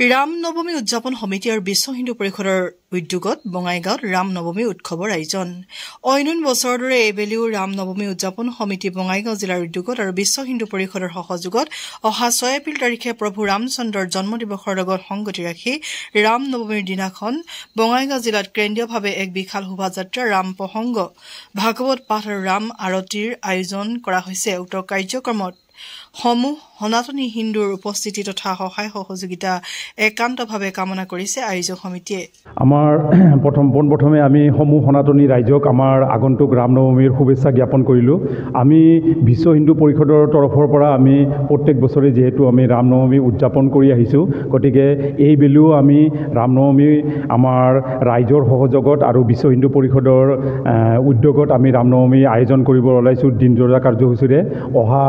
ৰাম নৱমী উদযাপন সমিতি আৰু বিশ্ব হিন্দু পৰিষদৰ উদ্যোগত বঙাইগাঁৱত ৰাম নৱমী উৎসৱৰ আয়োজন। অইন বছৰৰ দৰে এইবেলিও ৰাম নৱমী উদযাপন সমিতি বঙাইগাঁও জিলাৰ উদ্যোগত আৰু বিশ্ব হিন্দু পৰিষদৰ সহযোগত অহা 6 এপ্ৰিল তাৰিখে প্ৰভু ৰামচন্দ্ৰৰ জন্ম দিৱসৰ লগত সংগতি ৰাখি ৰাম নৱমীৰ দিনাখন বঙাইগাঁও জিলাত কেন্দ্ৰীয়ভাৱে এক বিশাল শোভাযাত্ৰা ৰাম প্ৰসংগ ভাগৱত পাঠ আৰু ৰাম আৰতিৰ আয়োজন কৰা হৈছে। উক্ত কাৰ্যক্ৰমত সমূহ সনাতনী হিন্দুৰ উপস্থিতি তথা সহায় সহযোগিতা একান্তভাৱে কামনা কৰিছে আয়োজক সমিতিয়ে। আমাৰ পোনপ্ৰথমে আমি সমূহ সনাতনী ৰাইজক আমাৰ আগন্তুক ৰামনৱমীৰ শুভেচ্ছা জ্ঞাপন কৰিলোঁ। আমি বিশ্ব হিন্দু পৰিষদৰ তৰফৰ পৰা আমি প্ৰত্যেক বছৰে যিহেতু আমি ৰামনৱমী উদযাপন কৰি আহিছোঁ, গতিকে এইবেলিও আমি ৰামনৱমী আমাৰ ৰাইজৰ সহযোগত আৰু বিশ্ব হিন্দু পৰিষদৰ উদ্যোগত আমি ৰামনৱমী আয়োজন কৰিব ওলাইছোঁ দিনজোৰা কাৰ্যসূচীৰে। অহা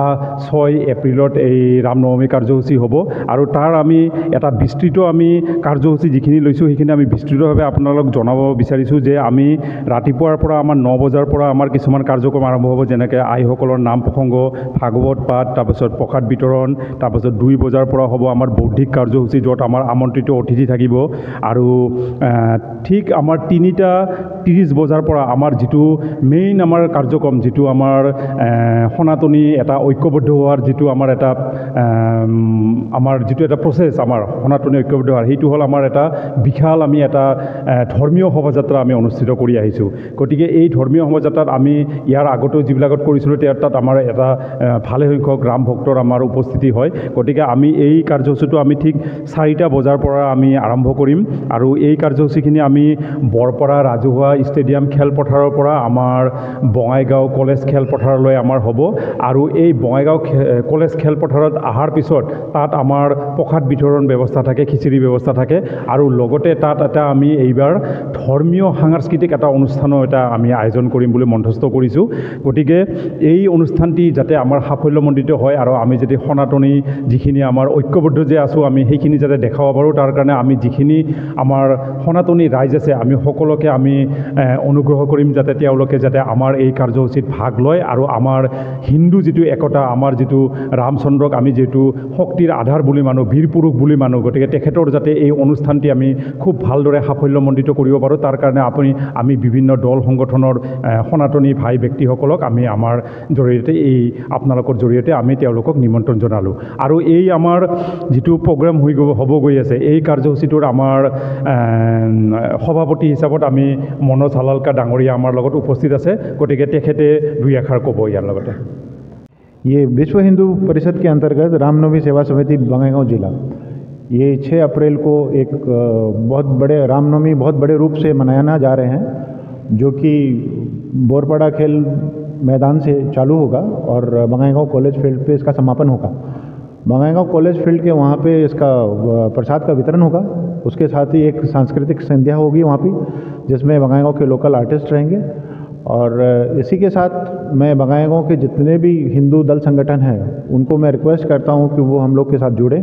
6 এপ্ৰিলত এই ৰামনৱমী কাৰ্যসূচী হ'ব আৰু তাৰ আমি এটা বিস্তৃত আমি কাৰ্যসূচী যিখিনি লৈছোঁ সেইখিনি আমি বিস্তৃতভাৱে আপোনালোক জনাব বিচাৰিছোঁ যে আমি ৰাতিপুৱাৰ পৰা আমাৰ 9 বজাৰ পৰা আমাৰ কিছুমান কাৰ্যক্ৰম আৰম্ভ হ'ব, যেনেকৈ আইসকলৰ নাম প্ৰসংগ, ভাগৱত পাঠ, তাৰপিছত প্ৰসাদ বিতৰণ, তাৰপিছত 2 বজাৰ পৰা হ'ব আমাৰ বৌদ্ধিক কাৰ্যসূচী য'ত আমাৰ আমন্ত্ৰিত অতিথি থাকিব আৰু ঠিক আমাৰ 3:30 বজাৰ পৰা আমাৰ যিটো মেইন আমাৰ কাৰ্যক্ৰম, যিটো আমাৰ সনাতনী এটা ঐক্যবদ্ধ হোৱাৰ যিটো আমাৰ এটা প্ৰচেছ আমাৰ সনাতনী ঐক্যবদ্ধ হোৱাৰ, সেইটো হ'ল আমাৰ এটা বিশাল আমি এটা ধৰ্মীয় শোভাযাত্ৰা আমি অনুষ্ঠিত কৰি আহিছোঁ। গতিকে এই ধৰ্মীয় শোভাযাত্ৰাত আমি ইয়াৰ আগতেও যিবিলাকত কৰিছিলোঁ তাত আমাৰ এটা ভালে সংখ্যক ৰাম ভক্তৰ আমাৰ উপস্থিতি হয়। গতিকে আমি এই কাৰ্যসূচীটো আমি ঠিক 4টা বজাৰ পৰা আমি আৰম্ভ কৰিম আৰু এই কাৰ্যসূচীখিনি আমি বৰপাৰা ৰাজহুৱা ষ্টেডিয়াম খেলপথাৰৰ পৰা আমাৰ বঙাইগাঁও কলেজ খেলপথাৰলৈ আমাৰ হ'ব আৰু এই বঙাইগাঁও কলেজ খেলপথাৰত অহাৰ পিছত তাত আমাৰ প্ৰসাদ বিতৰণ ব্যৱস্থা থাকে, খিচিৰি ব্যৱস্থা থাকে আৰু লগতে তাত এটা আমি এইবাৰ ধৰ্মীয় সাংস্কৃতিক এটা অনুষ্ঠানো আমি আয়োজন কৰিম বুলি মনস্থ কৰিছোঁ। গতিকে এই অনুষ্ঠানটি যাতে আমাৰ সাফল্যমণ্ডিত হয় আৰু আমি যদি সনাতনী যিখিনি আমাৰ ঐক্যবদ্ধ যে আছোঁ আমি সেইখিনি যাতে দেখাব পাৰোঁ, তাৰ কাৰণে আমি যিখিনি আমাৰ সনাতনী ৰাইজ আছে আমি সকলোকে আমি অনুগ্ৰহ কৰিম যাতে তেওঁলোকে যাতে আমাৰ এই কাৰ্যসূচীত ভাগ লয় আৰু আমাৰ হিন্দু যিটো একতা, আমাৰ যিটো ৰামচন্দ্ৰক আমি যিটো শক্তিৰ আধাৰ বুলি মানো, বীৰ পুৰুষ বুলি মানো, গতিকে তেখেতৰ যাতে এই অনুষ্ঠানটি আমি খুব ভালদৰে সাফল্যমণ্ডিত কৰিব পাৰোঁ, তাৰ কাৰণে আমি বিভিন্ন দল সংগঠনৰ সনাতনী ভাই ব্যক্তিসকলক আমি আমাৰ জৰিয়তে আপোনালোকৰ জৰিয়তে আমি তেওঁলোকক নিমন্ত্ৰণ জনালোঁ। আৰু এই আমাৰ যিটো প্ৰগ্ৰাম হ'ব গৈ আছে, এই কাৰ্যসূচীটোৰ আমাৰ সভাপতি হিচাপত আমি মনোজ হালালকা ডাঙৰীয়া আমাৰ লগত উপস্থিত আছে, গতিকে তেখেতে 2 এষাৰ ক'ব ইয়াৰ লগতে। ये विश्व हिंदू परिषद के अंतर्गत रामनवमी सेवा समिति बंगाईगांव जिला ये 6 अप्रैल को एक रामनवमी बहुत बड़े रूप से मनाना जा रहे हैं, जो कि बोरपाड़ा खेल मैदान से चालू होगा और बंगाईगांव कॉलेज फील्ड पे इसका समापन होगा। बंगाईगांव कॉलेज फील्ड के वहाँ पे इसका प्रसाद का वितरण होगा। उसके साथ ही एक सांस्कृतिक संध्या होगी वहाँ पे, जिसमें बंगाईगांव के लोकल आर्टिस्ट रहेंगे और इसी के साथ मैं बंगाईगांव के जितने भी हिंदू दल संगठन हैं उनको मैं रिक्वेस्ट करता हूं कि वो हम लोग के साथ जुड़े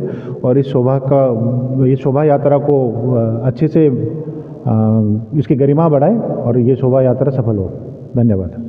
और इस शोभा यात्रा को अच्छे से इसकी गरिमा बढ़ाएं और ये शोभा यात्रा सफल हो। धन्यवाद।